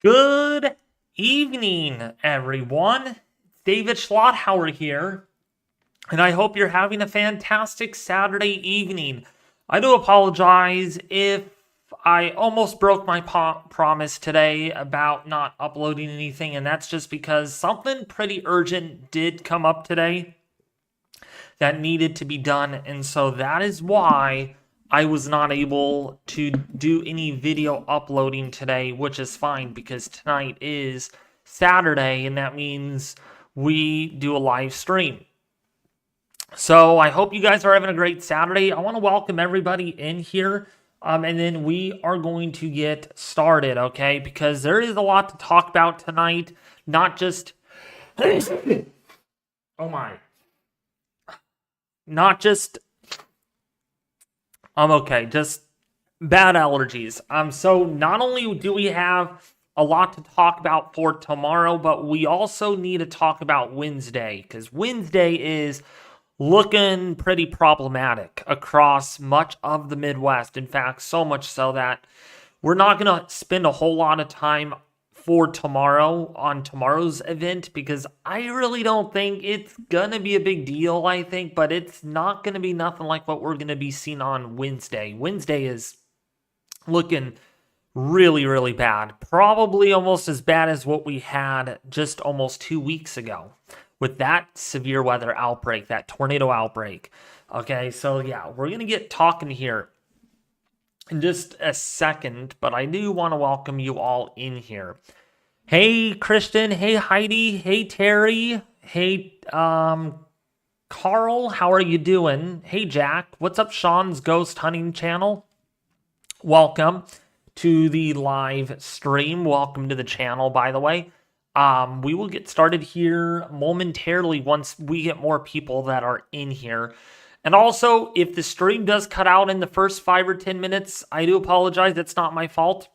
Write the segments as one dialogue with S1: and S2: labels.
S1: Good evening, everyone. It's David Schlotthauer here, and I hope you're having a fantastic Saturday evening. I do apologize if I almost broke my promise today about not uploading anything, and that's just because something pretty urgent did come up today that needed to be done, and so that is why I was not able to do any video uploading today, which is fine because tonight is Saturday, and that means we do a live stream. So I hope you guys are having a great Saturday. I want to welcome everybody in here, and then we are going to get started, okay? Because there is a lot to talk about tonight, not just... oh my. Not just... I'm okay, just bad allergies. So not only do we have a lot to talk about for tomorrow, but we also need to talk about Wednesday, because Wednesday is looking pretty problematic across much of the Midwest. In fact, so much so that we're not going to spend a whole lot of time for tomorrow on tomorrow's event, because I really don't think it's gonna be a big deal, I think, but it's not gonna be nothing like what we're gonna be seeing on Wednesday. Wednesday is looking really, really bad. Probably almost as bad as what we had just almost 2 weeks ago with that severe weather outbreak, that tornado outbreak. Okay, so yeah, we're gonna get talking here in just a second, but I do want to welcome you all in here. Hey, Kristen. Hey, Heidi. Hey, Terry. Hey, Carl. How are you doing? Hey, Jack. What's up, Sean's Ghost Hunting Channel? Welcome to the live stream. Welcome to the channel, by the way. We will get started here momentarily once we get more people that are in here. And also, if the stream does cut out in the first 5 or 10 minutes, I do apologize. It's not my fault.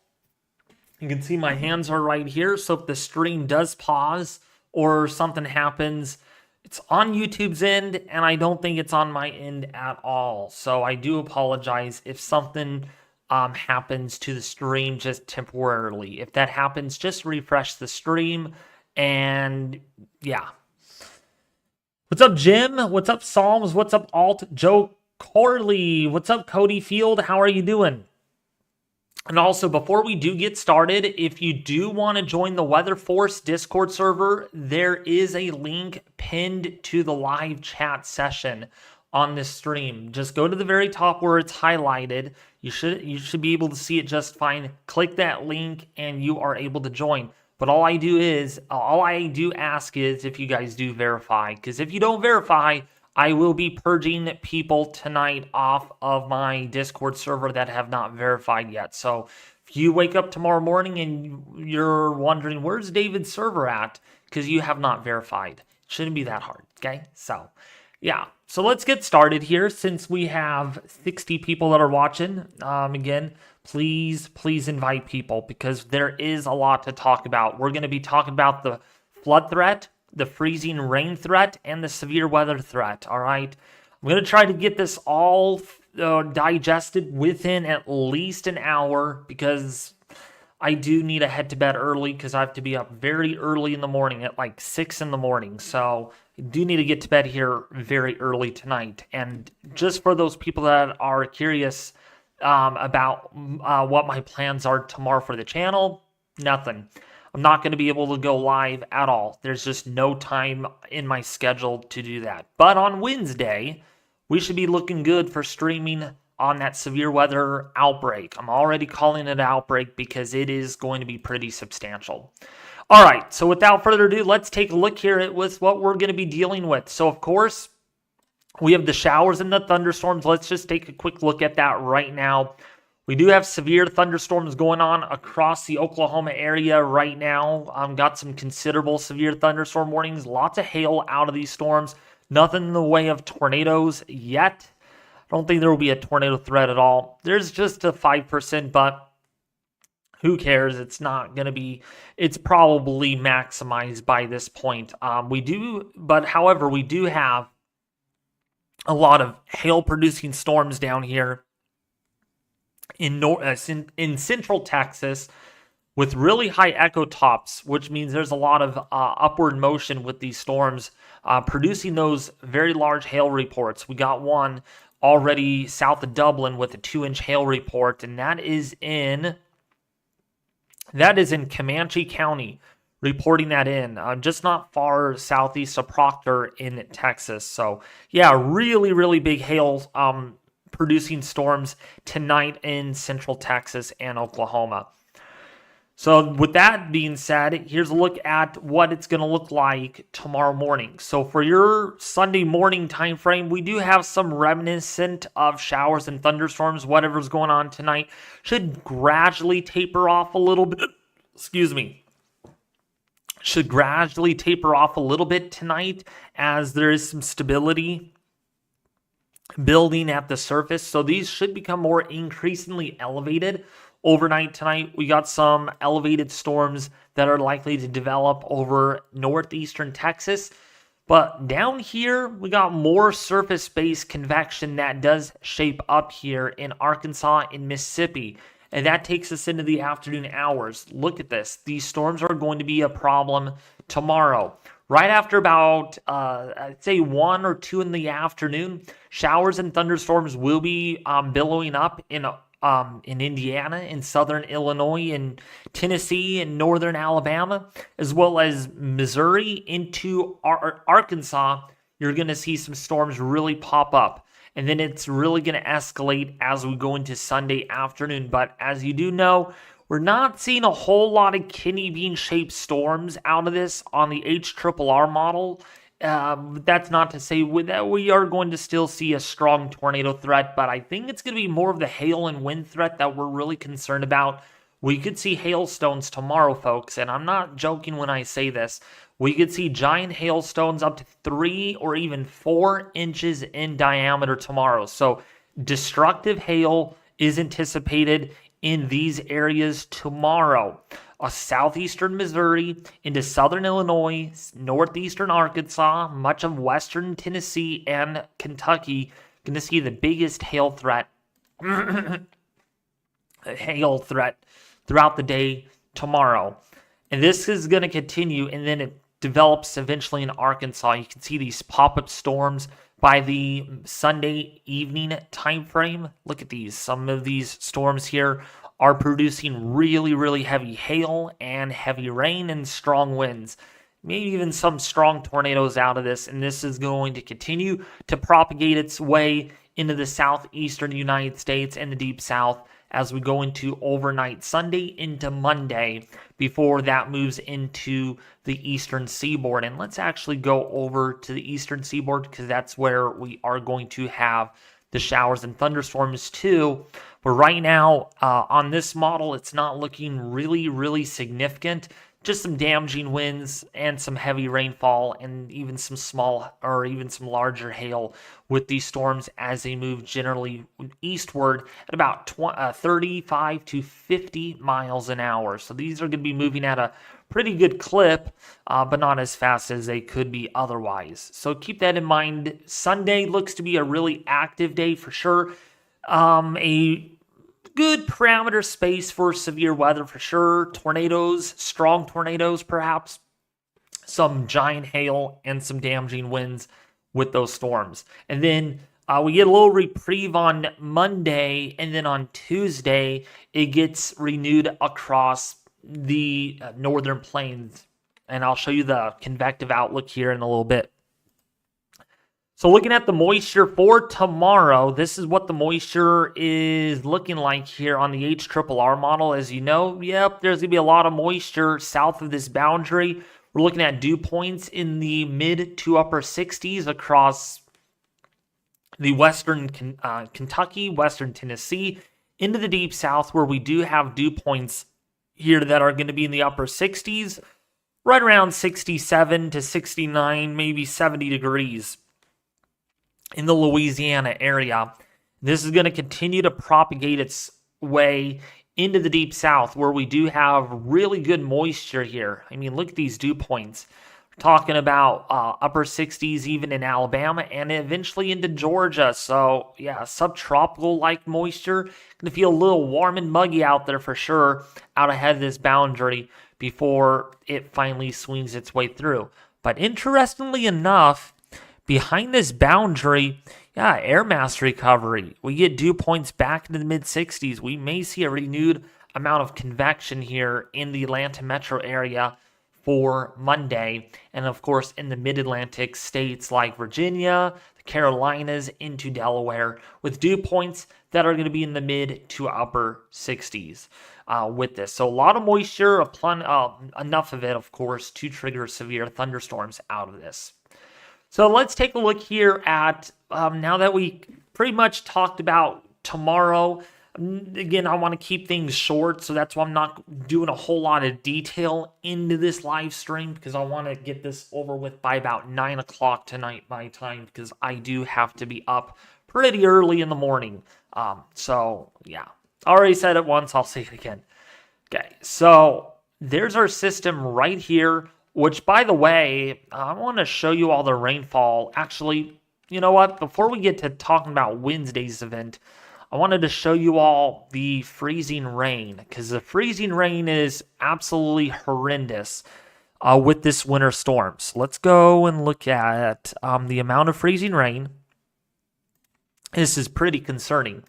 S1: You can see my hands are right here. So if the stream does pause or something happens, it's on YouTube's end, and I don't think it's on my end at all. So I do apologize if something happens to the stream just temporarily. If that happens, just refresh the stream, and yeah. What's up, Jim? What's up, Psalms? What's up, Alt? Joe Corley? What's up, Cody Field? How are you doing? And also, before we do get started, if you do want to join the Weather Force Discord server, there is a link pinned to the live chat session on this stream. Just go to the very top where it's highlighted. You should be able to see it just fine. Click that link, and you are able to join. But all I do ask is if you guys do verify, because if you don't verify, I will be purging people tonight off of my Discord server that have not verified yet. So if you wake up tomorrow morning and you're wondering, where's David's server at? Because you have not verified. It shouldn't be that hard, okay? So, yeah. So let's get started here since we have 60 people that are watching. Again, please invite people because there is a lot to talk about. We're going to be talking about the flood threat, the freezing rain threat, and the severe weather threat, all right? I'm going to try to get this all digested within at least an hour because I do need to head to bed early because I have to be up very early in the morning at like 6 in the morning. So I do need to get to bed here very early tonight. And just for those people that are curious about what my plans are tomorrow for the channel, nothing. I'm not going to be able to go live at all. There's just no time in my schedule to do that. But on Wednesday, we should be looking good for streaming on that severe weather outbreak. I'm already calling it an outbreak because it is going to be pretty substantial. All right, so without further ado, let's take a look here at what we're going to be dealing with. So, of course, we have the showers and the thunderstorms. Let's just take a quick look at that right now. We do have severe thunderstorms going on across the Oklahoma area right now. Got some considerable severe thunderstorm warnings. Lots of hail out of these storms. Nothing in the way of tornadoes yet. I don't think there will be a tornado threat at all. There's just a 5%, but who cares? It's not going to be, it's probably maximized by this point. However, we do have a lot of hail-producing storms down here in central Texas, with really high echo tops, which means there's a lot of upward motion with these storms producing those very large hail reports. We got one already south of Dublin with a 2-inch hail report, and that is in Comanche County, reporting that in, just not far southeast of Proctor in Texas. So yeah, really, really big hail producing storms tonight in central Texas and Oklahoma. So with that being said, here's a look at what it's going to look like tomorrow morning. So for your Sunday morning time frame, we do have some reminiscent of showers and thunderstorms. Whatever's going on tonight should gradually taper off a little bit. Excuse me. Should gradually taper off a little bit tonight as there is some stability building at the surface. So these should become more increasingly elevated overnight tonight. We got some elevated storms that are likely to develop over northeastern Texas. But down here, we got more surface-based convection that does shape up here in Arkansas and Mississippi. And that takes us into the afternoon hours. Look at this. These storms are going to be a problem tomorrow. Right after about, I'd say 1 or 2 in the afternoon, showers and thunderstorms will be billowing up in Indiana, in southern Illinois, in Tennessee, and northern Alabama, as well as Missouri into Arkansas. You're going to see some storms really pop up. And then it's really going to escalate as we go into Sunday afternoon. But as you do know, we're not seeing a whole lot of kidney bean-shaped storms out of this on the HRRR model. That's not to say that we are going to still see a strong tornado threat, but I think it's going to be more of the hail and wind threat that we're really concerned about. We could see hailstones tomorrow, folks, and I'm not joking when I say this. We could see giant hailstones up to 3 or even 4 inches in diameter tomorrow. So destructive hail is anticipated in these areas tomorrow. Southeastern Missouri into southern Illinois, northeastern Arkansas, much of western Tennessee and Kentucky going to see the biggest hail threat throughout the day tomorrow. And this is going to continue, and then it develops eventually in Arkansas. You can see these pop-up storms by the Sunday evening time frame. Look at these. Some of these storms here are producing really, really heavy hail and heavy rain and strong winds. Maybe even some strong tornadoes out of this, and this is going to continue to propagate its way into the southeastern United States and the deep south as we go into overnight Sunday into Monday before that moves into the eastern seaboard. And let's actually go over to the eastern seaboard because that's where we are going to have the showers and thunderstorms too. But right now on this model, it's not looking really, really significant. Just some damaging winds and some heavy rainfall and even some small or even some larger hail with these storms as they move generally eastward at about 35 to 50 miles an hour. So these are going to be moving at a pretty good clip, but not as fast as they could be otherwise. So keep that in mind. Sunday looks to be a really active day for sure. A good parameter space for severe weather for sure. Tornadoes, strong tornadoes perhaps, some giant hail, and some damaging winds with those storms. And then we get a little reprieve on Monday, and then on Tuesday, it gets renewed across the northern plains. And I'll show you the convective outlook here in a little bit. So looking at the moisture for tomorrow, this is what the moisture is looking like here on the HRRR model. As you know, yep, there's going to be a lot of moisture south of this boundary. We're looking at dew points in the mid to upper 60s across the western Kentucky, western Tennessee, into the deep south where we do have dew points here that are going to be in the upper 60s, right around 67 to 69, maybe 70 degrees. In the Louisiana area. This is going to continue to propagate its way into the deep south where we do have really good moisture here. I mean, look at these dew points. We're talking about upper 60s even in Alabama and eventually into Georgia. So, yeah, subtropical-like moisture. Going to feel a little warm and muggy out there for sure out ahead of this boundary before it finally swings its way through. But interestingly enough, behind this boundary, yeah, air mass recovery. We get dew points back into the mid-60s. We may see a renewed amount of convection here in the Atlanta metro area for Monday, and of course in the mid-Atlantic states like Virginia, the Carolinas, into Delaware, with dew points that are going to be in the mid to upper 60s with this. So a lot of moisture, enough of it, of course, to trigger severe thunderstorms out of this. So let's take a look here at, now that we pretty much talked about tomorrow. Again, I want to keep things short, so that's why I'm not doing a whole lot of detail into this live stream, because I want to get this over with by about 9 o'clock tonight my time, because I do have to be up pretty early in the morning. So, yeah. Already said it once, I'll say it again. Okay, so there's our system right here, which, by the way, I want to show you all the rainfall. Actually, you know what? Before we get to talking about Wednesday's event, I wanted to show you all the freezing rain, because the freezing rain is absolutely horrendous with this winter storm. So let's go and look at the amount of freezing rain. This is pretty concerning.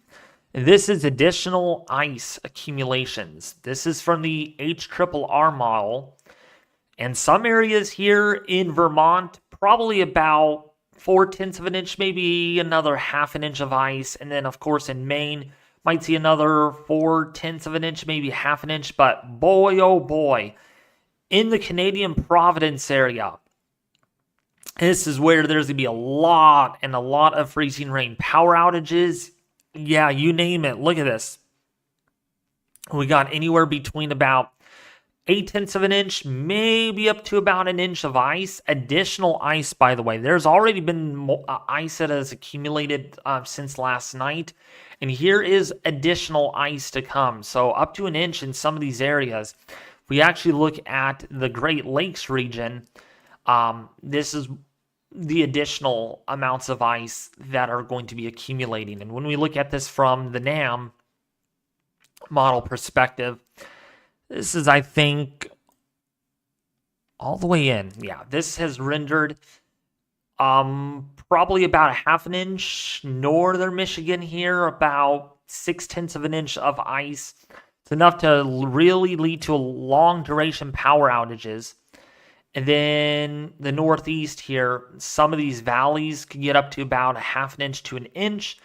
S1: This is additional ice accumulations. This is from the HRRR model. And some areas here in Vermont, probably about 0.4 of an inch, maybe another 1/2 an inch of ice. And then, of course, in Maine, might see another 0.4 of an inch, maybe 1/2 an inch. But boy, oh boy, in the Canadian Providence area, this is where there's going to be a lot of freezing rain. Power outages, yeah, you name it. Look at this. We got anywhere between about 0.8 of an inch, maybe up to about an inch of ice. Additional ice, by the way. There's already been ice that has accumulated since last night. And here is additional ice to come. So up to an inch in some of these areas. If we actually look at the Great Lakes region, this is the additional amounts of ice that are going to be accumulating. And when we look at this from the NAM model perspective, this is, I think, all the way in. Yeah, this has rendered probably about 1/2 an inch. Northern Michigan here, about 0.6 of an inch of ice. It's enough to really lead to long duration power outages. And then the Northeast here, some of these valleys can get up to about 1/2 an inch to an inch,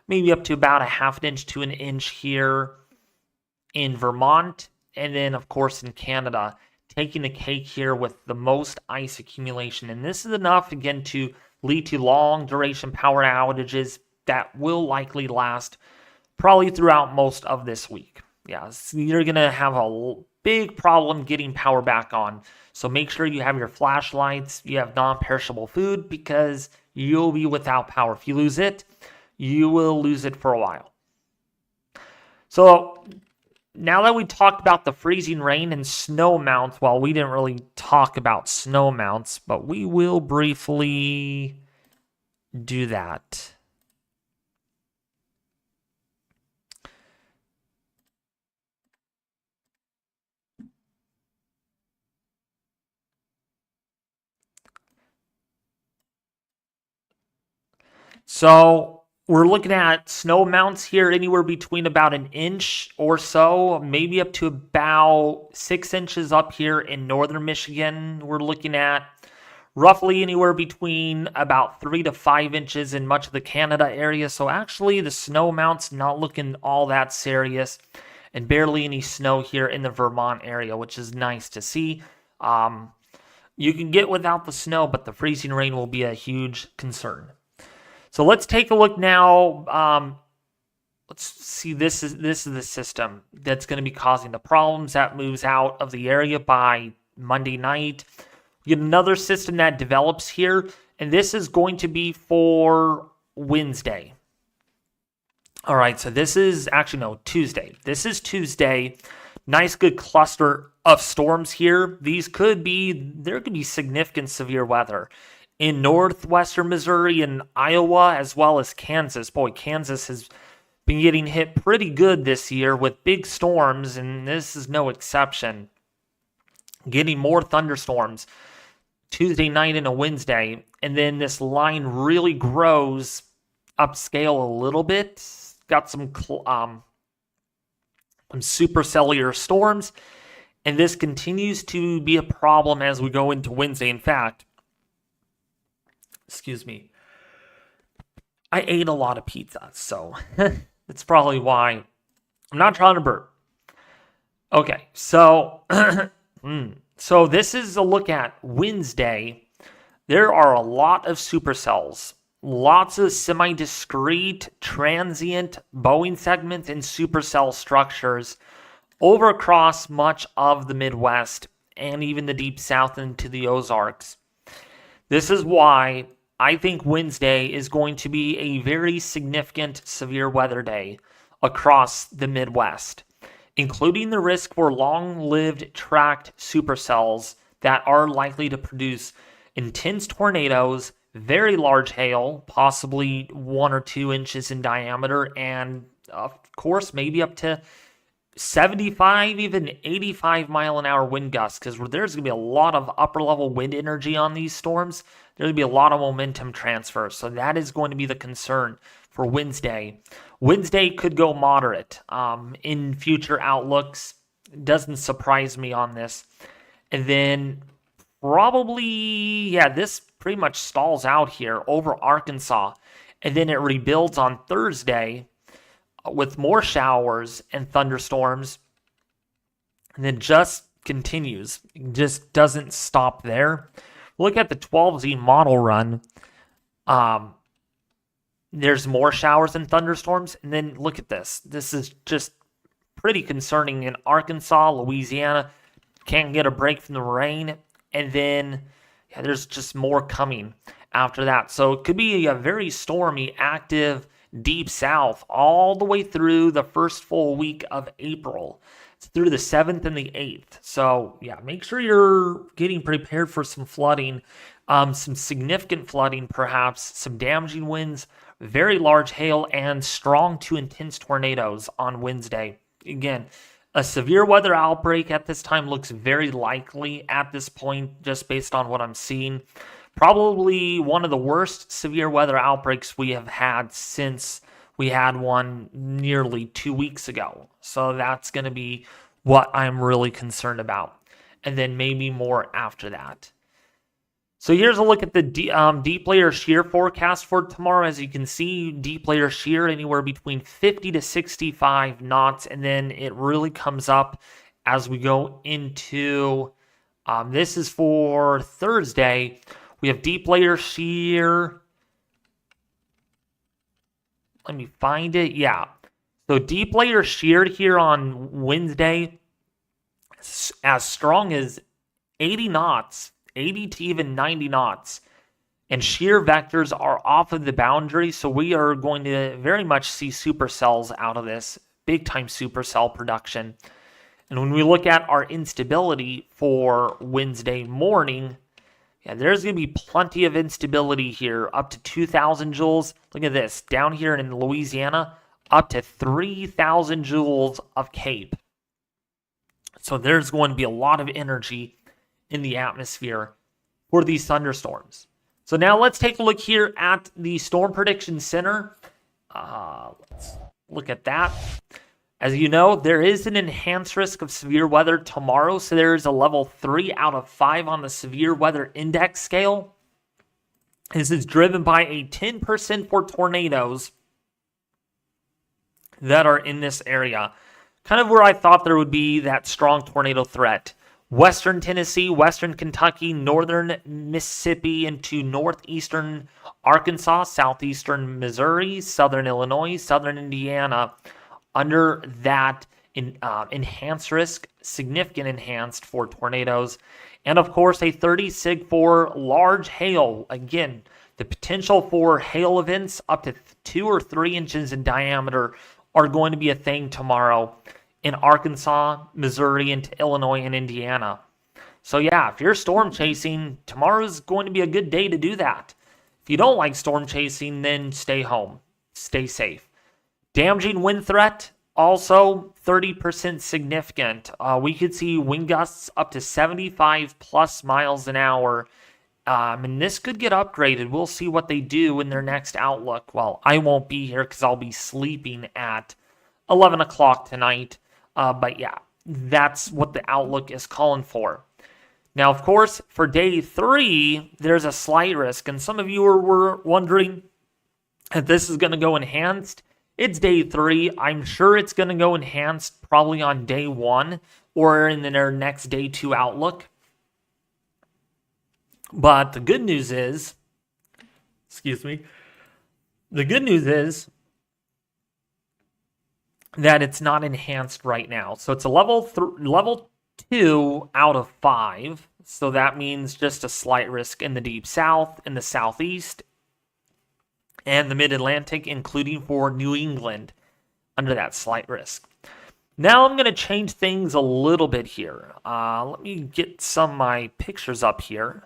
S1: maybe up to about 1/2 an inch to an inch here in Vermont. And then, of course, in Canada, taking the cake here with the most ice accumulation. And this is enough, again, to lead to long duration power outages that will likely last probably throughout most of this week. Yeah, so you're going to have a big problem getting power back on. So make sure you have your flashlights, you have non-perishable food, because you'll be without power. If you lose it, you will lose it for a while. So now that we talked about the freezing rain and snow amounts, well, we didn't really talk about snow amounts, but we will briefly do that. So we're looking at snow amounts here anywhere between about an inch or so, maybe up to about 6 inches up here in northern Michigan. We're looking at roughly anywhere between about 3 to 5 inches in much of the Canada area. So actually the snow amounts not looking all that serious, and barely any snow here in the Vermont area, which is nice to see. You can get without the snow, but the freezing rain will be a huge concern. So let's take a look now. Let's see, this is the system that's going to be causing the problems that moves out of the area by Monday night. We get another system that develops here, and this is going to be for Wednesday. All right, so this is actually, no, Tuesday. This is Tuesday. Nice, good cluster of storms here. There could be significant severe weather in northwestern Missouri and Iowa, as well as Kansas. Boy, Kansas has been getting hit pretty good this year with big storms, and this is no exception. Getting more thunderstorms Tuesday night and a Wednesday, and then this line really grows upscale a little bit. Got some supercellular storms, and this continues to be a problem as we go into Wednesday. In fact, excuse me, I ate a lot of pizza, so that's probably why I'm not trying to burp. Okay, so so this is a look at Wednesday. There are a lot of supercells, lots of semi-discrete, transient Boeing segments and supercell structures over across much of the Midwest and even the Deep South into the Ozarks. This is why I think Wednesday is going to be a very significant severe weather day across the Midwest, including the risk for long-lived tracked supercells that are likely to produce intense tornadoes, very large hail, possibly 1 or 2 inches in diameter, and of course, maybe up to 75, even 85 mile an hour wind gusts, because there's going to be a lot of upper level wind energy on these storms. There's going to be a lot of momentum transfer. So that is going to be the concern for Wednesday. Wednesday could go moderate in future outlooks. Doesn't surprise me on this. And then probably, this pretty much stalls out here over Arkansas. And then it rebuilds on Thursday with more showers and thunderstorms, and then just continues. It just doesn't stop there. Look at the 12Z model run. There's more showers and thunderstorms, and then look at this. This is just pretty concerning in Arkansas, Louisiana. Can't get a break from the rain, and then there's just more coming after that. So it could be a very stormy, active Deep South all the way through the first full week of April. It's through the 7th and the 8th. So, make sure you're getting prepared for some flooding, some significant flooding, perhaps some damaging winds, very large hail, and strong to intense tornadoes on Wednesday. Again, a severe weather outbreak at this time looks very likely at this point, just based on what I'm seeing. Probably one of the worst severe weather outbreaks we have had since we had one nearly 2 weeks ago. So that's going to be what I'm really concerned about. And then maybe more after that. So here's a look at the deep layer shear forecast for tomorrow. As you can see, deep layer shear anywhere between 50 to 65 knots. And then it really comes up as we go into, this is for Thursday. We have deep layer shear. Let me find it. So deep layer shear here on Wednesday, as strong as 80 knots, 80 to even 90 knots. And shear vectors are off of the boundary. So we are going to very much see supercells out of this, big time supercell production. And when we look at our instability for Wednesday morning, there's going to be plenty of instability here, up to 2,000 joules. Look at this, down here in Louisiana, up to 3,000 joules of CAPE. So there's going to be a lot of energy in the atmosphere for these thunderstorms. So now let's take a look here at the Storm Prediction Center. Let's look at that. As you know, there is an enhanced risk of severe weather tomorrow, so there is a level 3 out of 5 on the severe weather index scale. This is driven by a 10% for tornadoes that are in this area. Kind of where I thought there would be that strong tornado threat. Western Tennessee, Western Kentucky, Northern Mississippi into Northeastern Arkansas, Southeastern Missouri, Southern Illinois, Southern Indiana. Under that enhanced risk, significant enhanced for tornadoes, and of course a 30 sig for large hail. Again, the potential for hail events up to 2 or 3 inches in diameter are going to be a thing tomorrow in Arkansas, Missouri, into Illinois and Indiana. So yeah, if you're storm chasing, tomorrow's going to be a good day to do that. If you don't like storm chasing, then stay home. Stay safe. Damaging wind threat, also 30% significant. We could see wind gusts up to 75 plus miles an hour. And this could get upgraded. We'll see what they do in their next outlook. Well, I won't be here because I'll be sleeping at 11 o'clock tonight. But yeah, that's what the outlook is calling for. Now, of course, for day 3, there's a slight risk. And some of you were wondering if this is going to go enhanced. It's day 3. I'm sure it's going to go enhanced probably on day 1 or in their next day 2 outlook. But the good news is, the good news is that it's not enhanced right now. So it's a level 2 out of 5. So that means just a slight risk in the deep south, in the southeast, and the mid-Atlantic, including for New England, under that slight risk. Now I'm going to change things a little bit here. Let me get some of my pictures up here.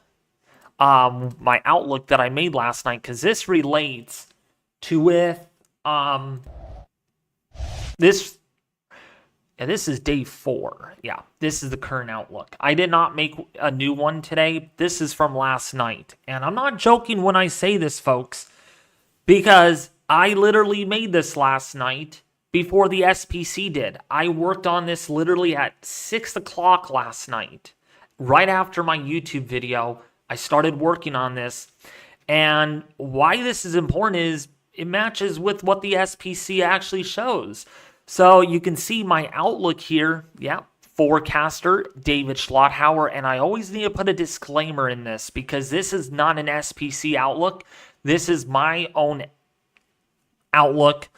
S1: My outlook that I made last night, because this relates to with this. Yeah, this is day 4. Yeah, this is the current outlook. I did not make a new one today. This is from last night. And I'm not joking when I say this, folks, because I literally made this last night before the SPC did. I worked on this literally at 6 o'clock last night. Right after my YouTube video, I started working on this. And why this is important is it matches with what the SPC actually shows. So you can see my outlook here. Yeah, forecaster David Schlotthauer. And I always need to put a disclaimer in this because this is not an SPC outlook. This is my own outlook,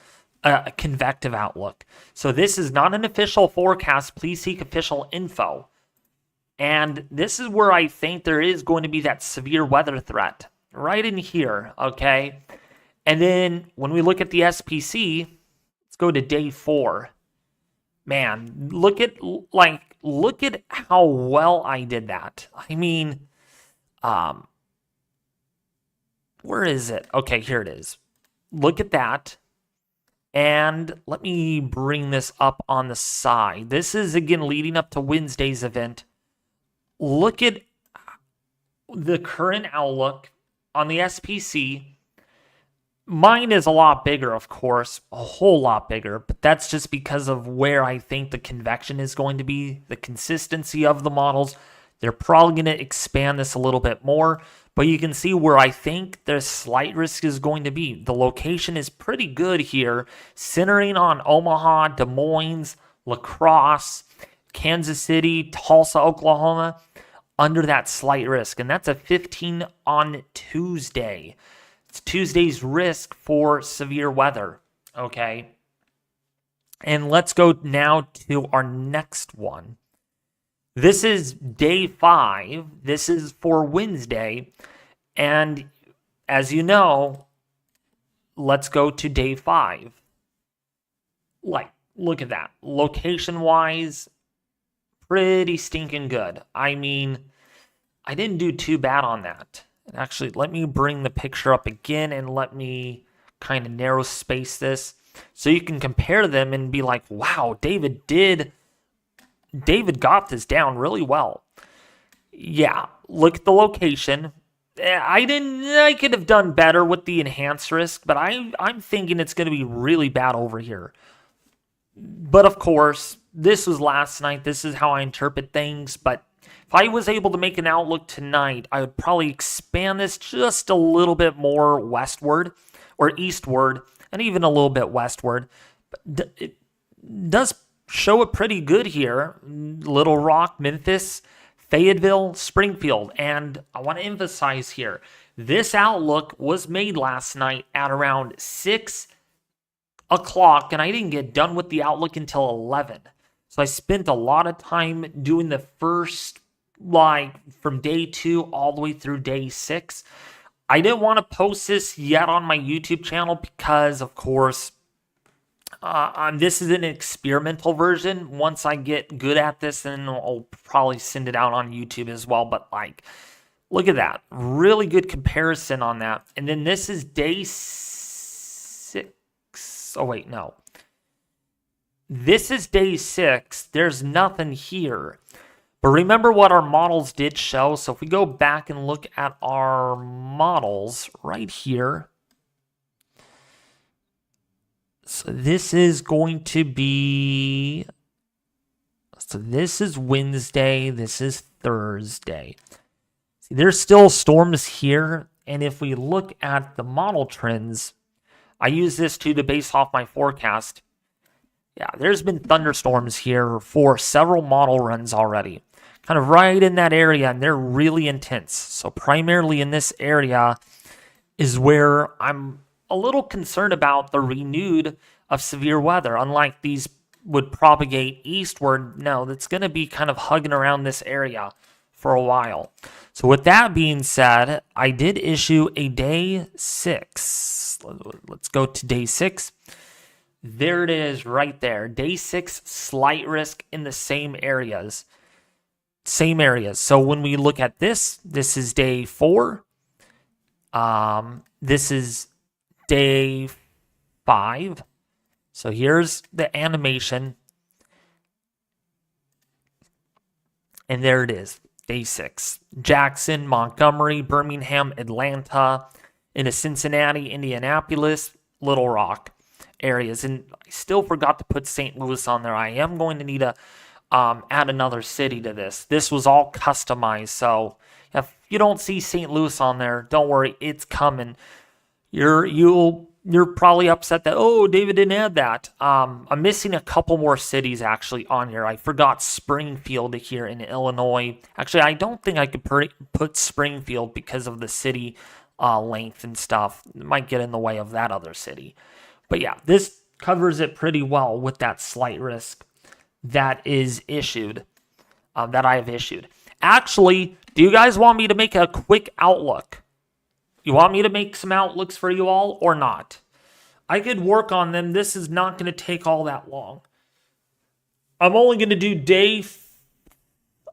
S1: a convective outlook. So this is not an official forecast. Please seek official info. And this is where I think there is going to be that severe weather threat. Right in here, okay? And then when we look at the SPC, let's go to day 4. Man, look at how well I did that. I mean, where is it? Okay, here it is. Look at that. And let me bring this up on the side. This is, again, leading up to Wednesday's event. Look at the current outlook on the SPC. Mine is a lot bigger, of course, a whole lot bigger, but that's just because of where I think the convection is going to be, the consistency of the models. They're probably going to expand this a little bit more, but you can see where I think the slight risk is going to be. The location is pretty good here, centering on Omaha, Des Moines, La Crosse, Kansas City, Tulsa, Oklahoma, under that slight risk. And that's a 15 on Tuesday. It's Tuesday's risk for severe weather, okay? And let's go now to our next one. This is day 5. This is for Wednesday. And as you know, let's go to day 5. Look at that. Location-wise, pretty stinking good. I mean, I didn't do too bad on that. Actually, let me bring the picture up again and let me kind of narrow space this so you can compare them and be like, wow, David got this down really well. Yeah, look at the location. I could have done better with the enhanced risk, but I'm thinking it's going to be really bad over here. But of course, this was last night. This is how I interpret things, but if I was able to make an outlook tonight, I would probably expand this just a little bit more westward or eastward and even a little bit westward. But it does show it pretty good here. Little Rock, Memphis, Fayetteville, Springfield. And I want to emphasize here, this outlook was made last night at around 6 o'clock, and I didn't get done with the outlook until 11. So I spent a lot of time doing the first, from day 2 all the way through day 6. I didn't want to post this yet on my YouTube channel because, of course, This is an experimental version. Once I get good at this, then I'll probably send it out on YouTube as well. But like, look at that. Really good comparison on that. And then this is day 6. Oh, wait, no. This is day 6. There's nothing here. But remember what our models did show. So if we go back and look at our models right here. So this is going to be, so this is Wednesday, this is Thursday. See, there's still storms here, and if we look at the model trends, I use this too to base off my forecast. Yeah, there's been thunderstorms here for several model runs already. Kind of right in that area, and they're really intense. So primarily in this area is where I'm a little concerned about the renewed of severe weather. Unlike these would propagate eastward, no, that's going to be kind of hugging around this area for a while. So with that being said, I did issue a day 6. Let's go to day 6. There it is right there. Day 6, slight risk in the same areas. Same areas. So when we look at this is day 4. This is day 5. So here's the animation. And there it is. Day 6. Jackson, Montgomery, Birmingham, Atlanta, into Cincinnati, Indianapolis, Little Rock areas. And I still forgot to put St. Louis on there. I am going to need to add another city to this. This was all customized. So if you don't see St. Louis on there, don't worry. It's coming. You're probably upset that, oh, David didn't add that. I'm missing a couple more cities actually on here. I forgot Springfield here in Illinois. Actually, I don't think I could put Springfield because of the city length and stuff. It might get in the way of that other city. But yeah, this covers it pretty well with that slight risk that is issued, that I have issued. Actually, do you guys want me to make a quick outlook? You want me to make some outlooks for you all or not? I could work on them. This is not going to take all that long. I'm only going to do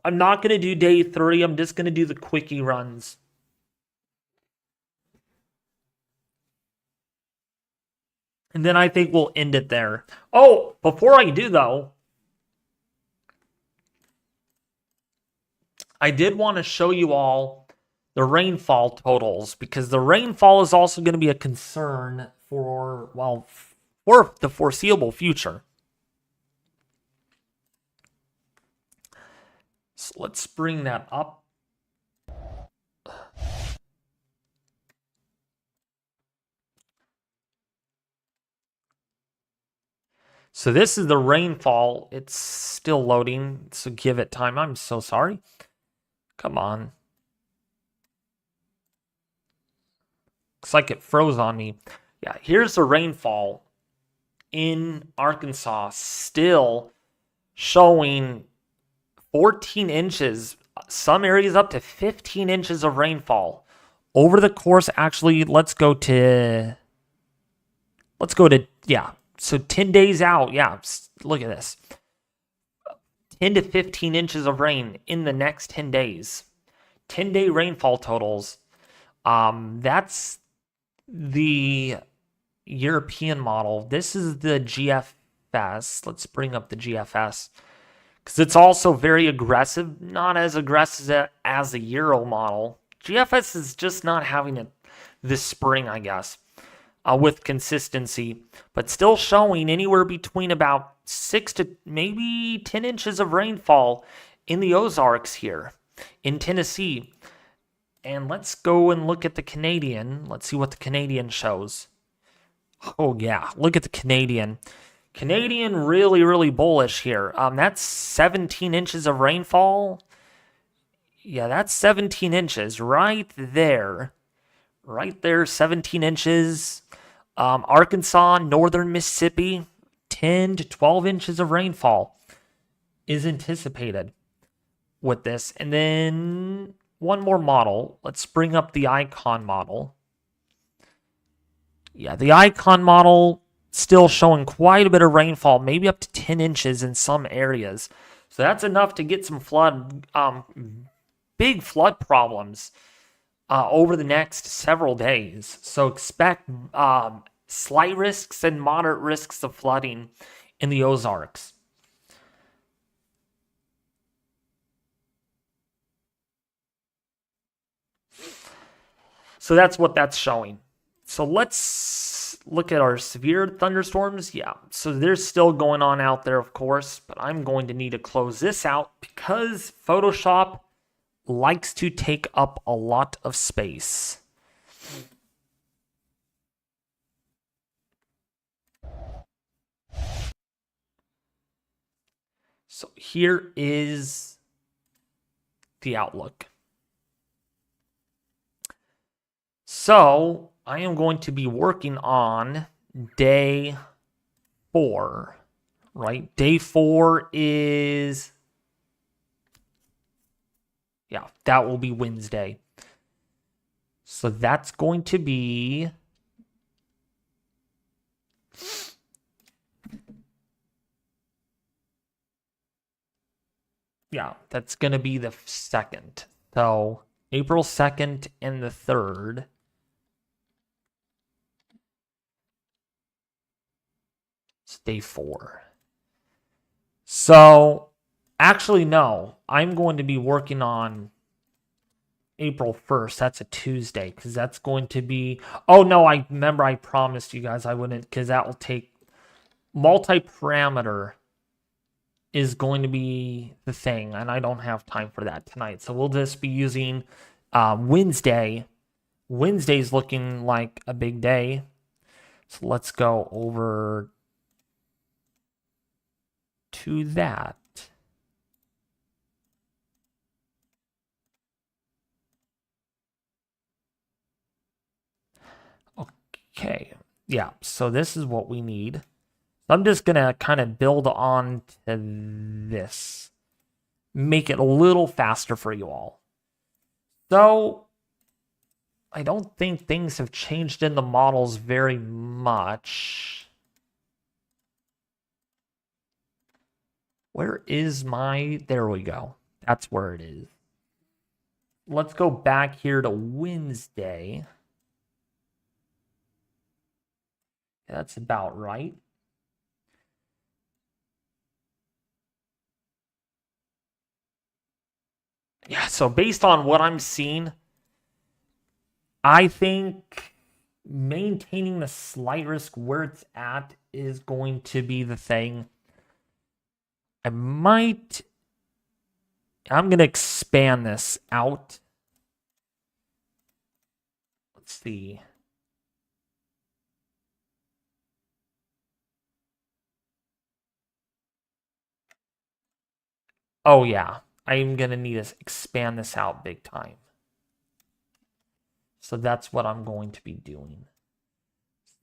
S1: I'm not going to do day 3. I'm just going to do the quickie runs. And then I think we'll end it there. Oh, before I do though, I did want to show you all the rainfall totals, because the rainfall is also going to be a concern for the foreseeable future. So let's bring that up. So this is the rainfall. It's still loading, so give it time. I'm so sorry. Come on. Looks like it froze on me. Yeah, here's the rainfall in Arkansas, still showing 14 inches. Some areas up to 15 inches of rainfall. Over the course, actually, let's go to, yeah, so 10 days out, yeah, look at this. 10 to 15 inches of rain in the next 10 days. 10-day rainfall totals. That's the European model. This is the GFS. Let's bring up the GFS, because it's also very aggressive. Not as aggressive as the Euro model. GFS is just not having it this spring, I guess, with consistency, but still showing anywhere between about 6 to maybe 10 inches of rainfall in the Ozarks here in Tennessee. And let's go and look at the Canadian. Let's see what the Canadian shows. Oh, yeah. Look at the Canadian. Canadian really, really bullish here. That's 17 inches of rainfall. Yeah, that's 17 inches right there. Right there, 17 inches. Arkansas, northern Mississippi, 10 to 12 inches of rainfall is anticipated with this. And then one more model. Let's bring up the Icon model. Yeah, the Icon model still showing quite a bit of rainfall, maybe up to 10 inches in some areas. So that's enough to get some big flood problems over the next several days. So expect slight risks and moderate risks of flooding in the Ozarks. So that's what that's showing. So let's look at our severe thunderstorms. Yeah, so there's still going on out there, of course, but I'm going to need to close this out because Photoshop likes to take up a lot of space. So here is the outlook. So I am going to be working on day 4, right? Day 4 is, yeah, that will be Wednesday. So that's going to be, yeah, that's going to be the 2nd. So April 2nd and the 3rd. It's day 4. So actually, no, I'm going to be working on April 1st. That's a Tuesday because that's going to be, oh no, I remember I promised you guys I wouldn't because that will take, multi-parameter is going to be the thing, and I don't have time for that tonight. So we'll just be using Wednesday. Wednesday's looking like a big day. So let's go over to that. Okay, yeah, so this is what we need. I'm just going to kind of build on to this. Make it a little faster for you all. So, I don't think things have changed in the models very much. Where is my... There we go. That's where it is. Let's go back here to Wednesday. That's about right. Yeah, so based on what I'm seeing, I think maintaining the slight risk where it's at is going to be the thing. I'm going to expand this out. Let's see. Oh, yeah. I'm going to need to expand this out big time. So that's what I'm going to be doing.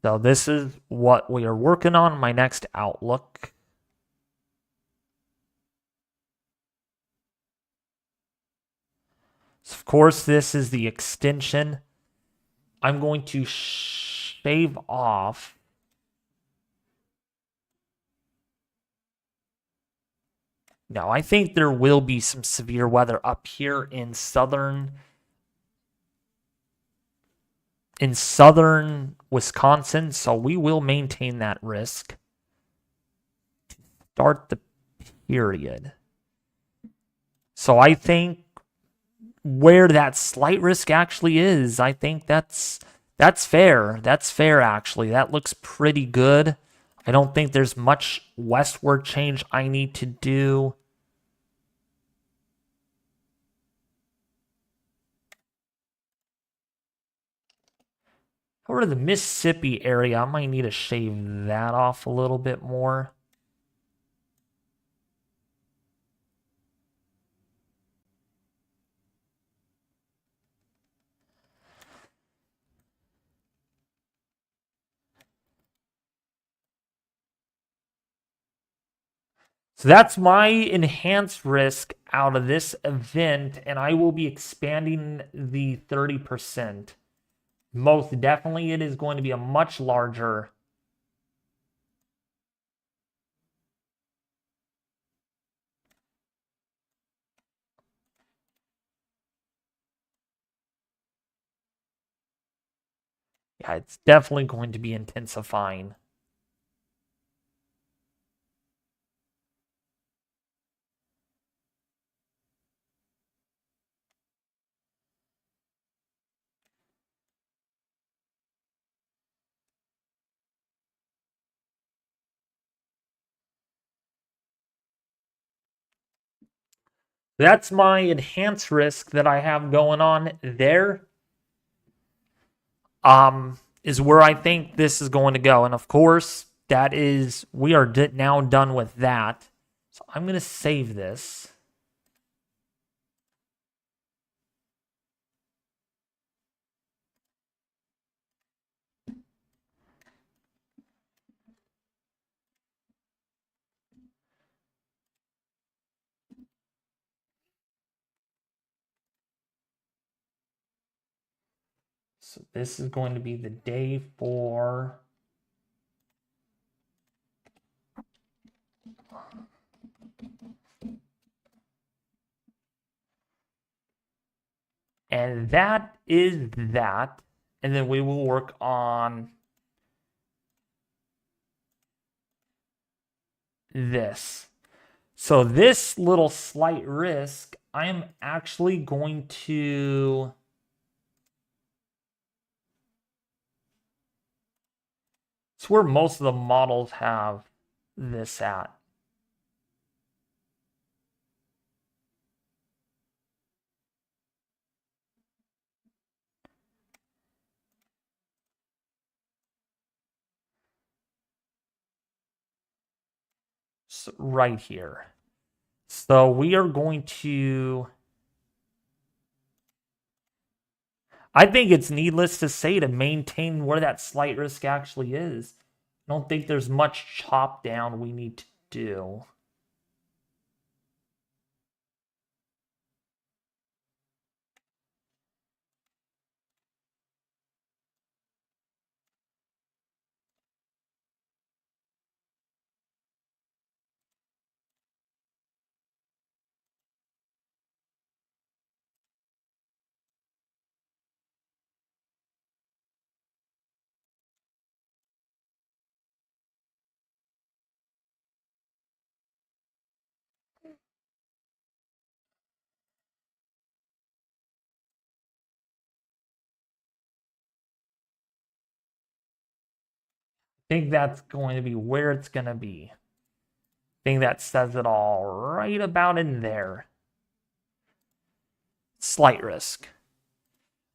S1: So this is what we are working on, my next outlook. So of course, this is the extension. I'm going to shave off Now, I think there will be some severe weather up here in southern Wisconsin, so we will maintain that risk. Start the period. So I think where that slight risk actually is, I think that's fair. That's fair, actually. That looks pretty good. I don't think there's much westward change I need to do. Over to the Mississippi area, I might need to shave that off a little bit more. So that's my enhanced risk out of this event, and I will be expanding the 30%. Most definitely, it is going to be a much larger Yeah, it's definitely going to be intensifying. That's my enhanced risk that I have going on there. Is where I think this is going to go. And of course, we are now done with that. So I'm going to save this. So this is going to be the day for and that is that. And then we will work on this. So this little slight risk, I am actually going to it's where most of the models have this at. So right here. So we are going to I think it's needless to say to maintain where that slight risk actually is. I don't think there's much chop down we need to do. I think that's going to be where it's going to be. I think that says it all right about in there. Slight risk.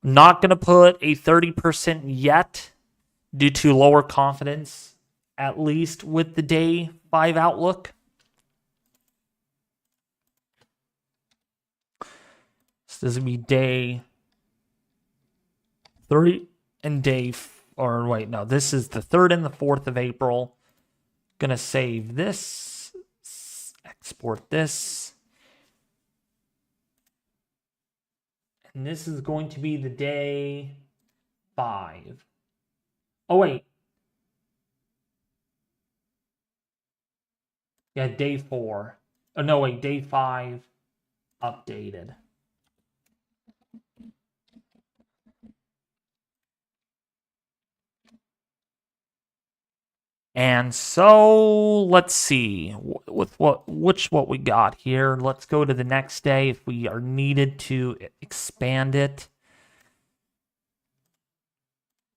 S1: Not going to put a 30% yet due to lower confidence, at least with the day 5 outlook. So this would be day 30 and this is the 3rd and the 4th of April. Gonna save this, export this. And this is going to be the day 5. Oh, wait. Yeah, day 4. Oh, no, wait, day 5 updated. And so let's see with what we got here. Let's go to the next day if we are needed to expand it.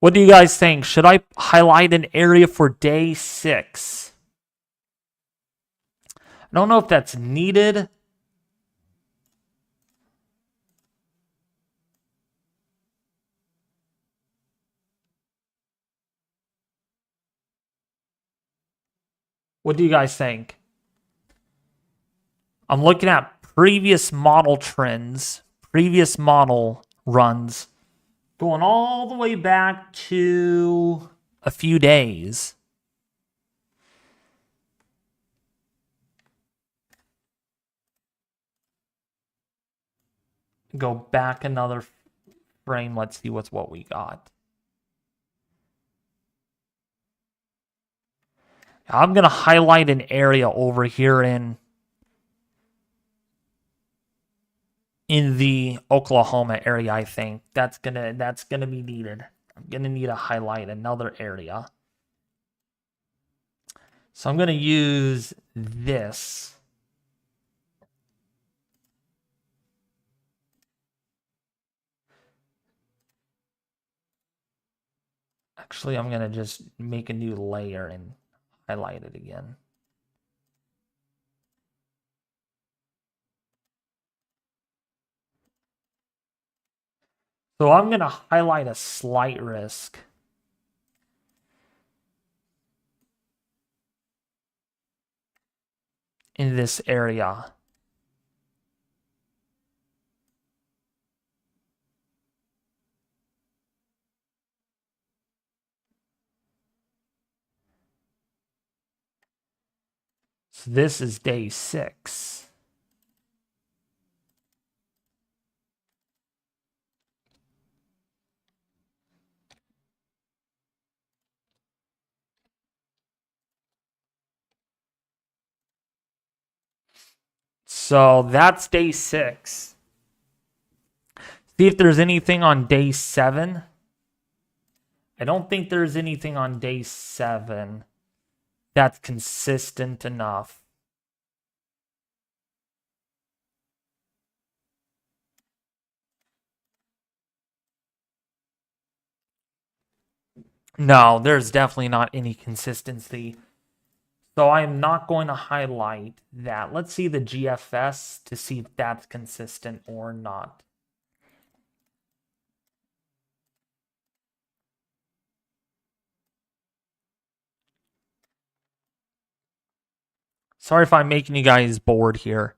S1: What do you guys think? Should I highlight an area for day 6? I don't know if that's needed. What do you guys think? I'm looking at previous model trends, previous model runs, going all the way back to a few days. Go back another frame. Let's see what we got. I'm going to highlight an area over here in the Oklahoma area. I think that's gonna be needed. I'm going to need to highlight another area. So I'm going to use this. Actually, I'm going to just make a new layer and highlight it again. So I'm going to highlight a slight risk. In this area. So this is day 6. So that's day 6. See if there's anything on day 7. I don't think there's anything on day 7 that's consistent enough. No, there's definitely not any consistency. So I'm not going to highlight that. Let's see the GFS to see if that's consistent or not. Sorry if I'm making you guys bored here.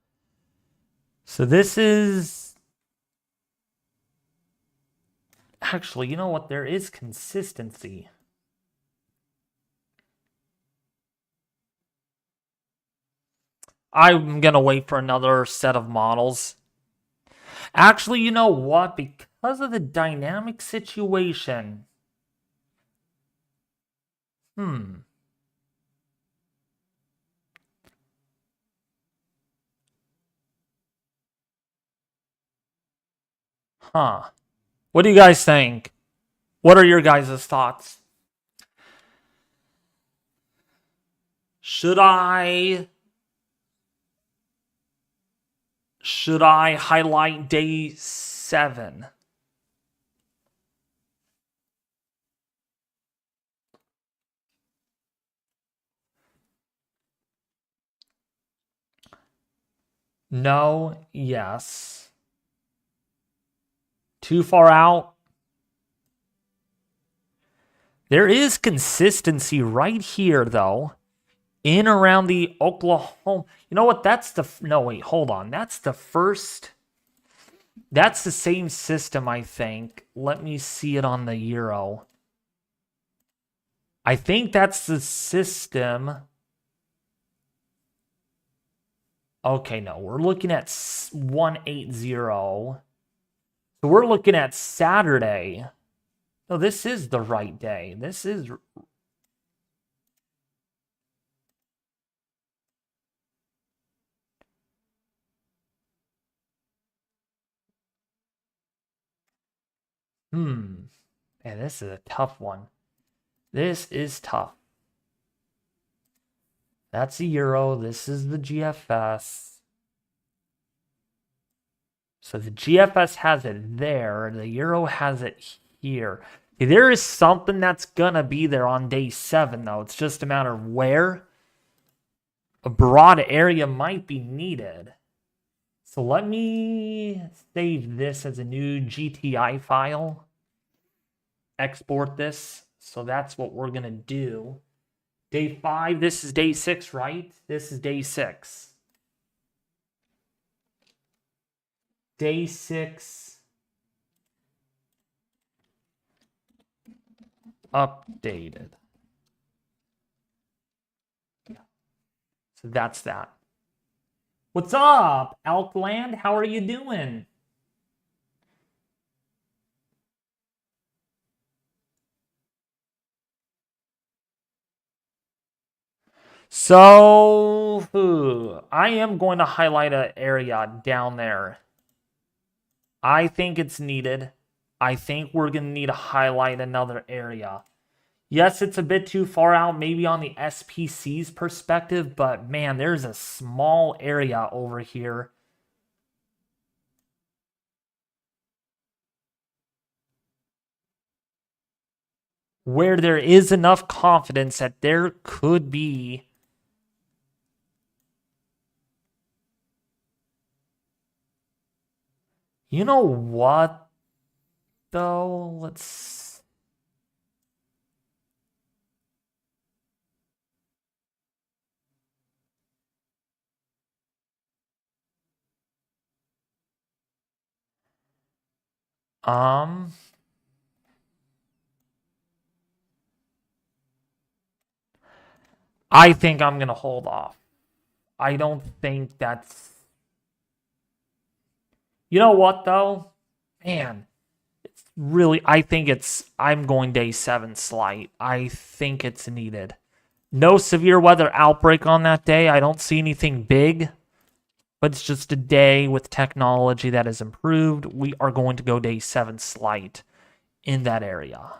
S1: So this is... Actually, you know what? There is consistency. I'm going to wait for another set of models. Actually, you know what? Because of the dynamic situation. Huh. What do you guys think? What are your guys' thoughts? Should I highlight day 7? No, yes. Too far out? There is consistency right here, though. In around the Oklahoma. You know what? That's the... No, wait, hold on. That's the first... That's the same system, I think. Let me see it on the Euro. I think that's the system. Okay, no. We're looking at 180. So we're looking at Saturday. No, this is the right day. This is... Man, this is a tough one. This is tough. That's the Euro. This is the GFS. So the GFS has it there. The Euro has it here. There is something that's going to be there on day 7, though. It's just a matter of where. A broad area might be needed. So let me save this as a new GTI file. Export this. So that's what we're going to do. Day 5, this is day 6, right? This is day 6. Day 6. Updated. Yeah. So that's that. What's up, Elkland? How are you doing? So, I am going to highlight an area down there. I think it's needed. I think we're going to need to highlight another area. Yes, it's a bit too far out, maybe on the SPC's perspective, but man, there's a small area over here. Where there is enough confidence that there could be you know what though? Let's I think I'm going to hold off. I don't think that's... You know what, though? Man, it's really... I'm going day 7 slight. I think it's needed. No severe weather outbreak on that day. I don't see anything big. But it's just a day with technology that has improved. We are going to go day 7 slight in that area.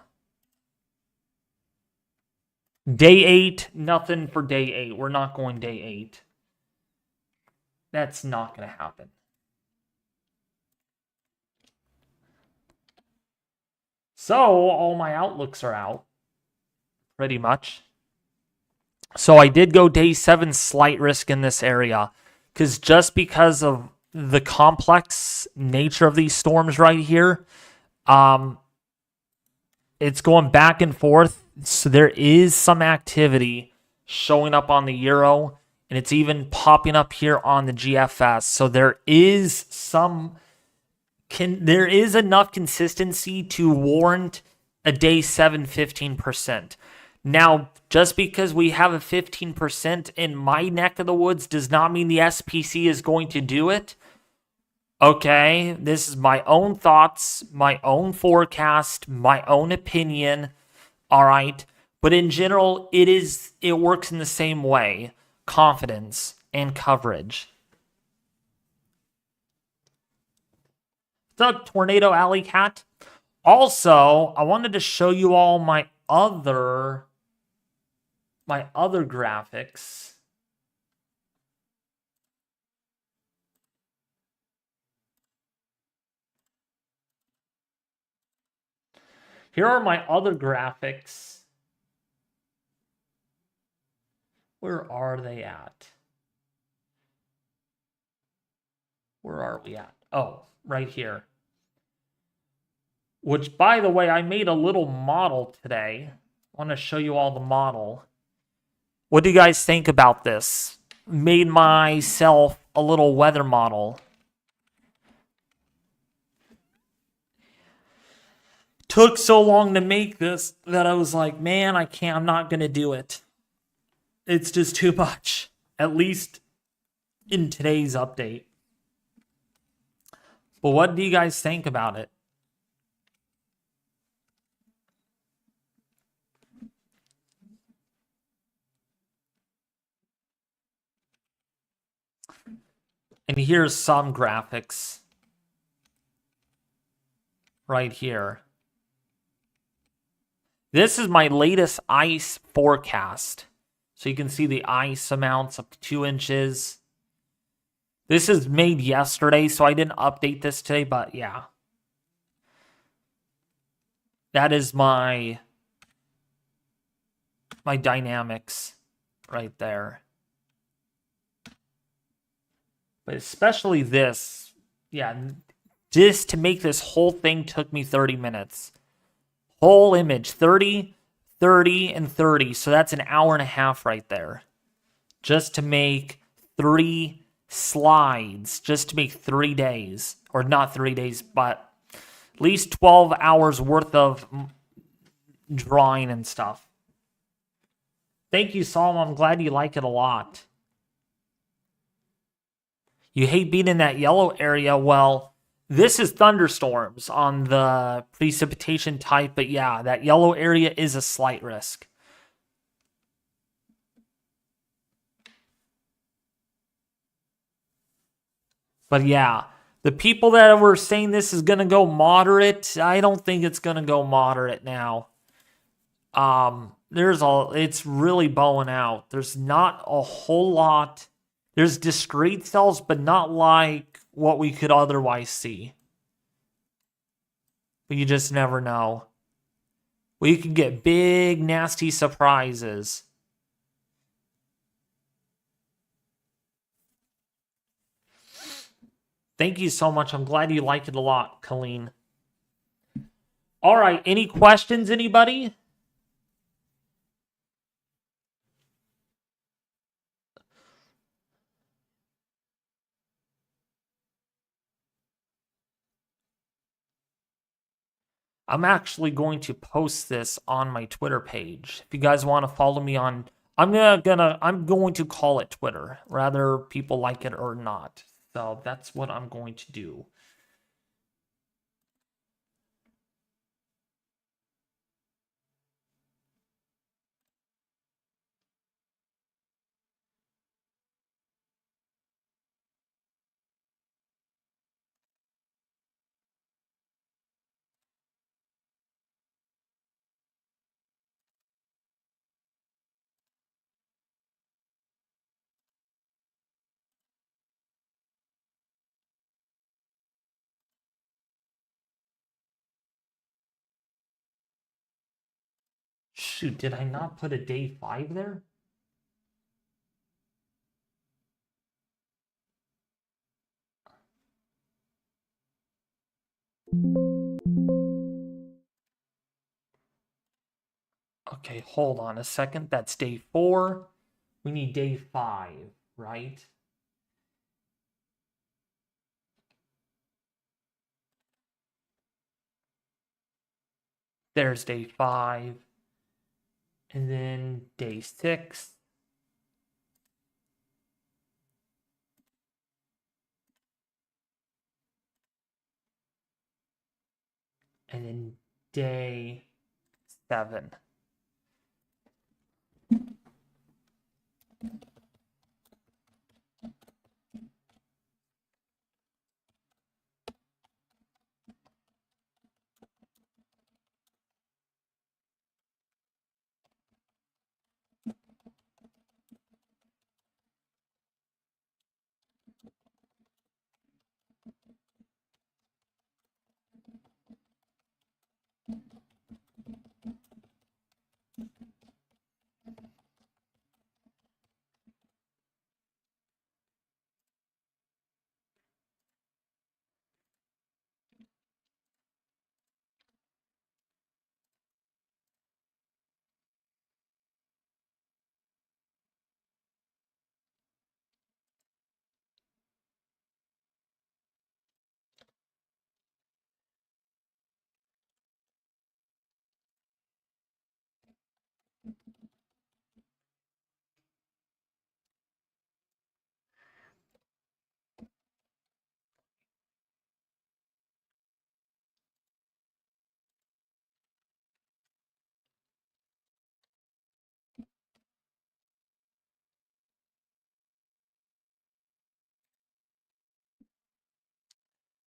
S1: Day 8, nothing for day 8. We're not going day 8. That's not going to happen. So, all my outlooks are out. Pretty much. So, I did go day 7 slight risk in this area. Just because of the complex nature of these storms right here, it's going back and forth. So there is some activity showing up on the Euro, and it's even popping up here on the GFS. So there is there is enough consistency to warrant a day 7 15%. Now, just because we have a 15% in my neck of the woods does not mean the SPC is going to do it. Okay, this is my own thoughts, my own forecast, my own opinion. All right, but in general, it works in the same way: confidence and coverage. What's up, Tornado Alley Cat? Also, I wanted to show you all my other graphics. Here are my other graphics. Where are they at? Where are we at? Oh, right here. Which, by the way, I made a little model today. I want to show you all the model. What do you guys think about this? Made myself a little weather model. Took so long to make this that I was like, man, I'm not going to do it. It's just too much. At least in today's update. But what do you guys think about it? And here's some graphics. Right here. This is my latest ice forecast. So you can see the ice amounts up to 2 inches. This is made yesterday, so I didn't update this today, but yeah. That is my dynamics right there. But especially this, yeah, just to make this whole thing took me 30 minutes. Whole image, 30, 30, and 30. So that's an hour and a half right there. Just to make 3 slides, just to make 3 days. Or not 3 days, but at least 12 hours worth of drawing and stuff. Thank you, Solomon. I'm glad you like it a lot. You hate being in that yellow area. Well, this is thunderstorms on the precipitation type, but yeah, that yellow area is a slight risk. But yeah, The people that were saying this is going to go moderate, I don't think it's going to go moderate now. It's really bowing out. There's not a whole lot. There's discrete sells, but not like what we could otherwise see. But you just never know. We could get big, nasty surprises. Thank you so much. I'm glad you liked it a lot, Colleen. All right. Any questions, anybody? I'm actually going to post this on my Twitter page. If you guys want to follow me on, I'm going to call it Twitter, whether people like it or not. So that's what I'm going to do. Shoot, did I not put a day 5 there? Okay, hold on a second. That's day 4. We need day 5, right? There's day 5. And then day 6. And then day 7.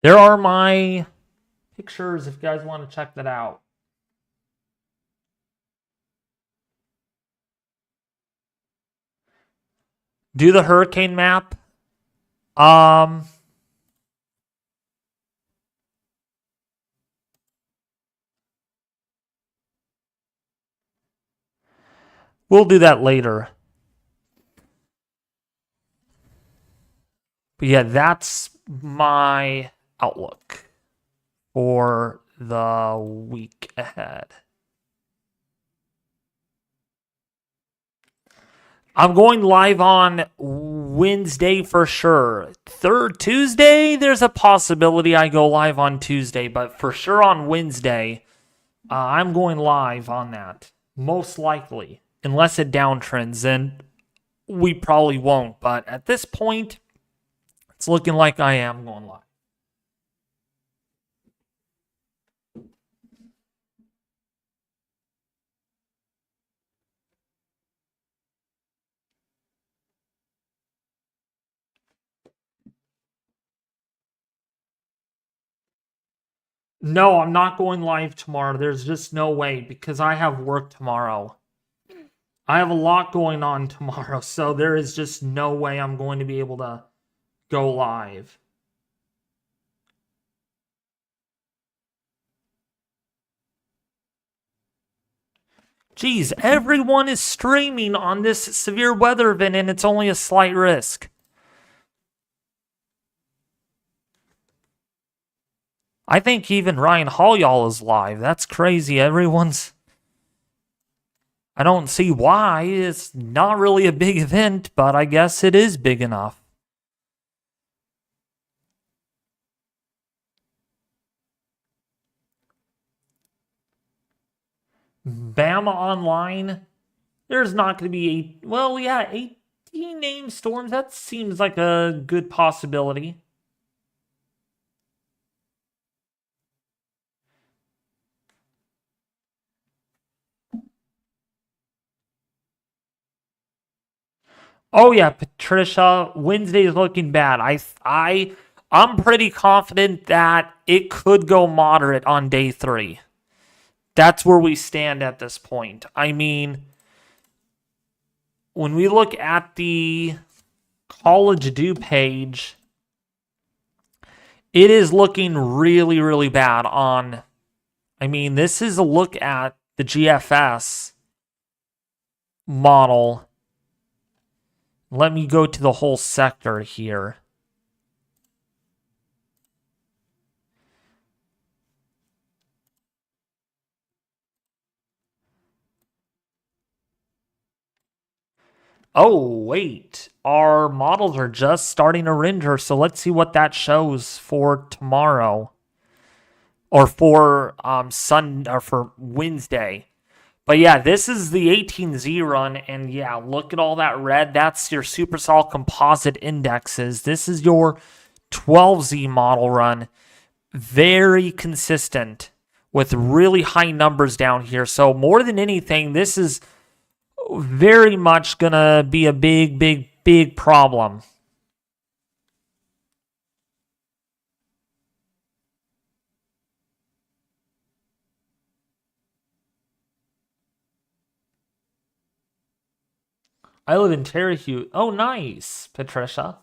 S1: There are my pictures if you guys want to check that out. Do the hurricane map. We'll do that later. But yeah, that's my outlook for the week ahead. I'm going live on Wednesday for sure. Tuesday, there's a possibility I go live on Tuesday, but for sure on Wednesday, I'm going live on that. Most likely. Unless it downtrends, then we probably won't. But at this point, it's looking like I am going live. No, I'm not going live tomorrow. There's just no way because I have work tomorrow. I have a lot going on tomorrow, so there is just no way I'm going to be able to go live. Geez, everyone is streaming on this severe weather event and it's only a slight risk. I think even Ryan Hall is live. That's crazy. Everyone's... I don't see why. It's not really a big event, but I guess it is big enough. Bama Online, there's not going to be 18 name storms. That seems like a good possibility. Oh yeah, Patricia, Wednesday is looking bad. I'm pretty confident that it could go moderate on day 3. That's where we stand at this point. I mean, when we look at the college due page, it is looking really, really bad on... I mean, this is a look at the GFS model. Let me go to the whole sector here. Oh, wait. Our models are just starting to render, so let's see what that shows for tomorrow. Or for for Wednesday. But yeah, this is the 18Z run, and yeah, look at all that red. That's your Supersol composite indexes. This is your 12Z model run. Very consistent with really high numbers down here. So more than anything, this is very much gonna be a big, big, big problem. I live in Terre Haute. Oh, nice, Patricia.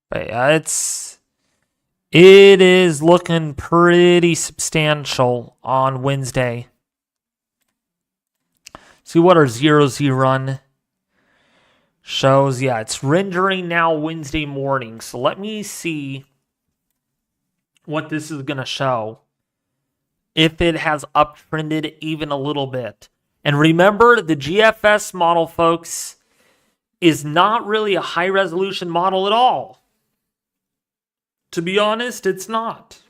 S1: But yeah, it is looking pretty substantial on Wednesday. See what our 0Z run shows. Yeah, it's rendering now Wednesday morning. So let me see what this is going to show. If it has uptrended even a little bit. And remember, the GFS model, folks, is not really a high resolution model at all. To be honest, it's not.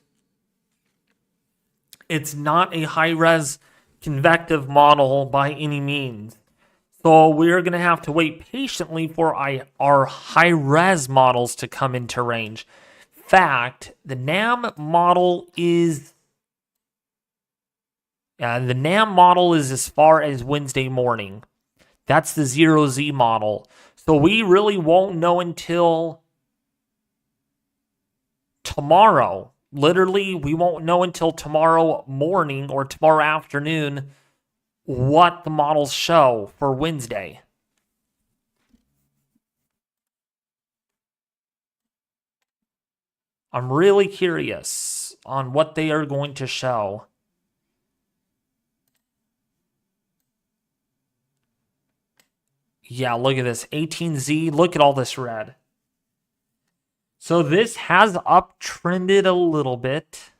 S1: It's not a high res convective model by any means. So we're going to have to wait patiently for our high res models to come into range. Fact, the NAM model is... the NAM model is as far as Wednesday morning. That's the 0Z model. So we really won't know until tomorrow. Literally, we won't know until tomorrow morning or tomorrow afternoon what the models show for Wednesday. I'm really curious on what they are going to show. Yeah, look at this. 18Z. Look at all this red. So this has uptrended a little bit.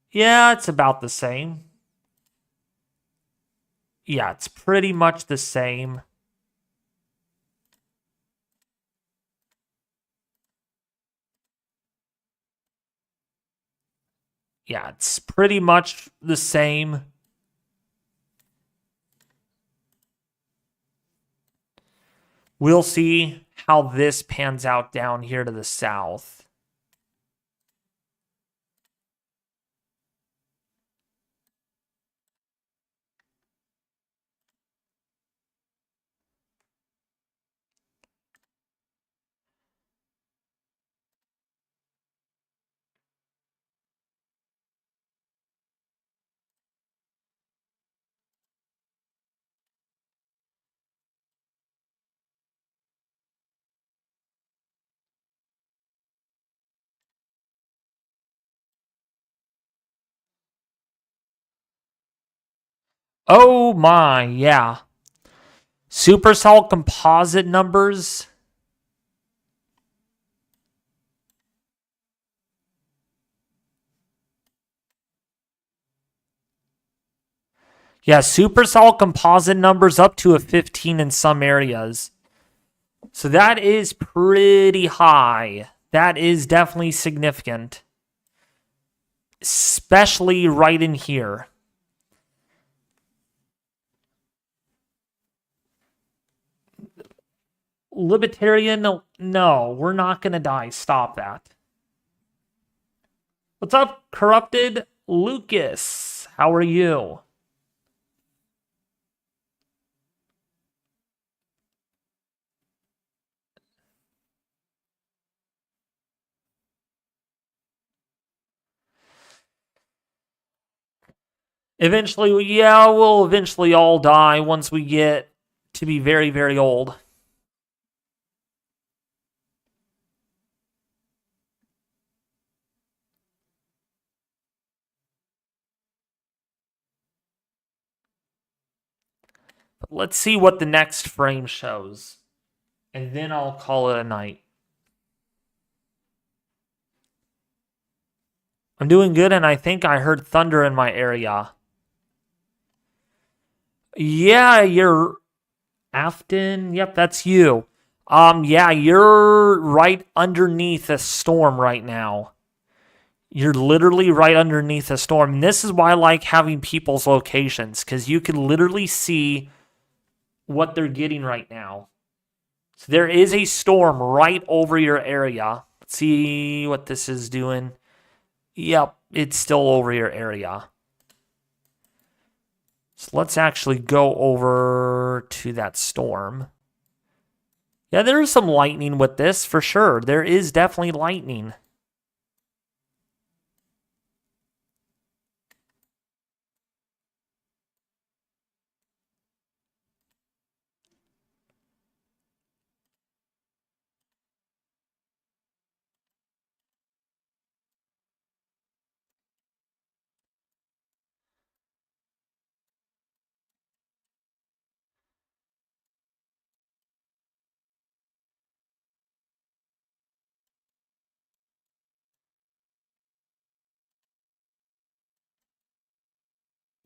S1: Yeah, it's about the same. Yeah, it's pretty much the same. Yeah, it's pretty much the same. We'll see how this pans out down here to the south. Oh my, yeah. Supercell composite numbers. Yeah, supercell composite numbers up to a 15 in some areas. So that is pretty high. That is definitely significant. Especially right in here. Libertarian, no, we're not going to die. Stop that. What's up, corrupted Lucas? How are you? Eventually, yeah, we'll eventually all die once we get to be very, very old. But let's see what the next frame shows. And then I'll call it a night. I'm doing good, and I think I heard thunder in my area. Yeah, you're Afton. Yep, that's you. Yeah, you're right underneath a storm right now. You're literally right underneath a storm. And this is why I like having people's locations, because you can literally see what they're getting right now. So there is a storm right over your area. Let's see what this is doing. Yep, it's still over your area. So let's actually go over to that storm. Yeah, there is some lightning with this for sure. There is definitely lightning.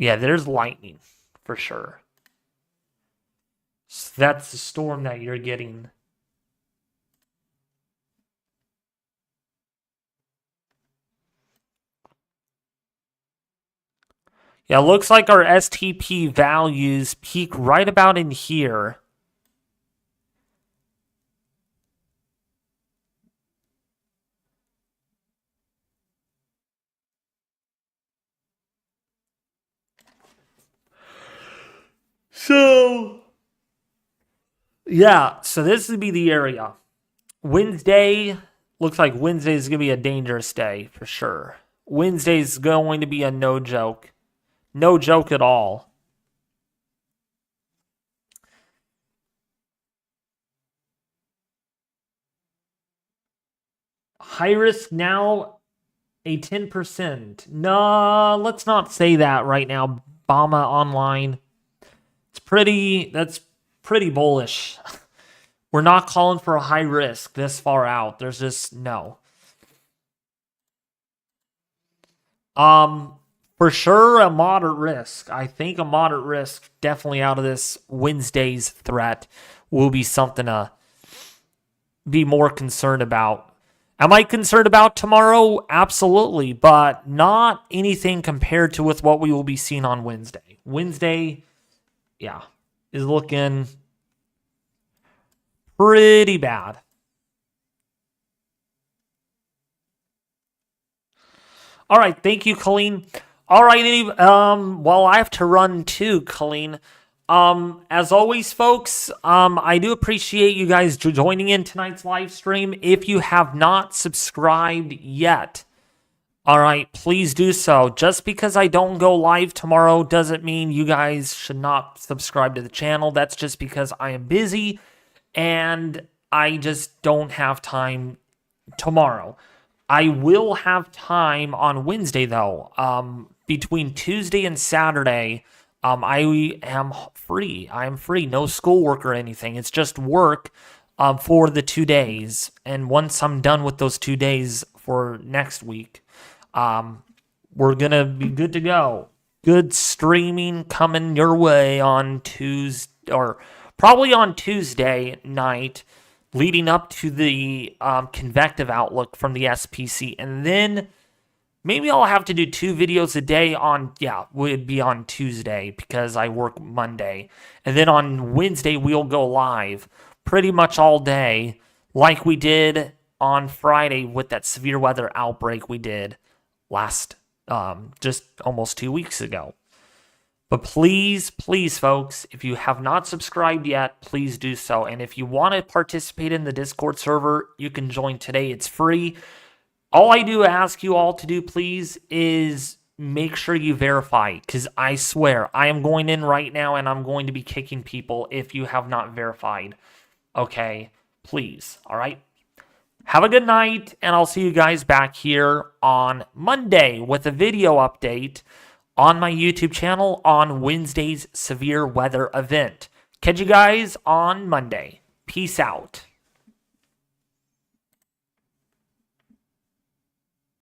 S1: Yeah, there's lightning for sure. So that's the storm that you're getting. Yeah, it looks like our STP values peak right about in here. So, yeah, so this would be the area. Wednesday, looks like Wednesday is going to be a dangerous day for sure. Wednesday is going to be a no joke. No joke at all. High risk now, a 10%. No, let's not say that right now. Bama Online. That's pretty bullish. We're not calling for a high risk this far out. There's just no. For sure a moderate risk. I think a moderate risk definitely out of this Wednesday's threat will be something to be more concerned about. Am I concerned about tomorrow? Absolutely, but not anything compared to with what we will be seeing on Wednesday. Wednesday, yeah, is looking pretty bad. All right, thank you, Colleen. All right, well, I have to run too, Colleen. As always, folks, I do appreciate you guys joining in tonight's live stream. If you have not subscribed yet, all right, please do so. Just because I don't go live tomorrow doesn't mean you guys should not subscribe to the channel. That's just because I am busy and I just don't have time tomorrow. I will have time on Wednesday, though. Between Tuesday and Saturday, I am free. I am free. No schoolwork or anything. It's just work for the 2 days. And once I'm done with those 2 days for next week, we're going to be good to go. Good streaming coming your way on Tuesday, or probably on Tuesday night, leading up to the convective outlook from the SPC. And then maybe I'll have to do 2 videos a day would be on Tuesday because I work Monday. And then on Wednesday, we'll go live pretty much all day like we did on Friday with that severe weather outbreak we did last, just almost 2 weeks ago. But please, please, folks, if you have not subscribed yet, please do so. And if you want to participate in the Discord server, you can join today. It's free. All I do ask you all to do, please, is make sure you verify. Because I swear, I am going in right now and I'm going to be kicking people if you have not verified. Okay? Please. All right? Have a good night, and I'll see you guys back here on Monday with a video update on my YouTube channel on Wednesday's severe weather event. Catch you guys on Monday. Peace out.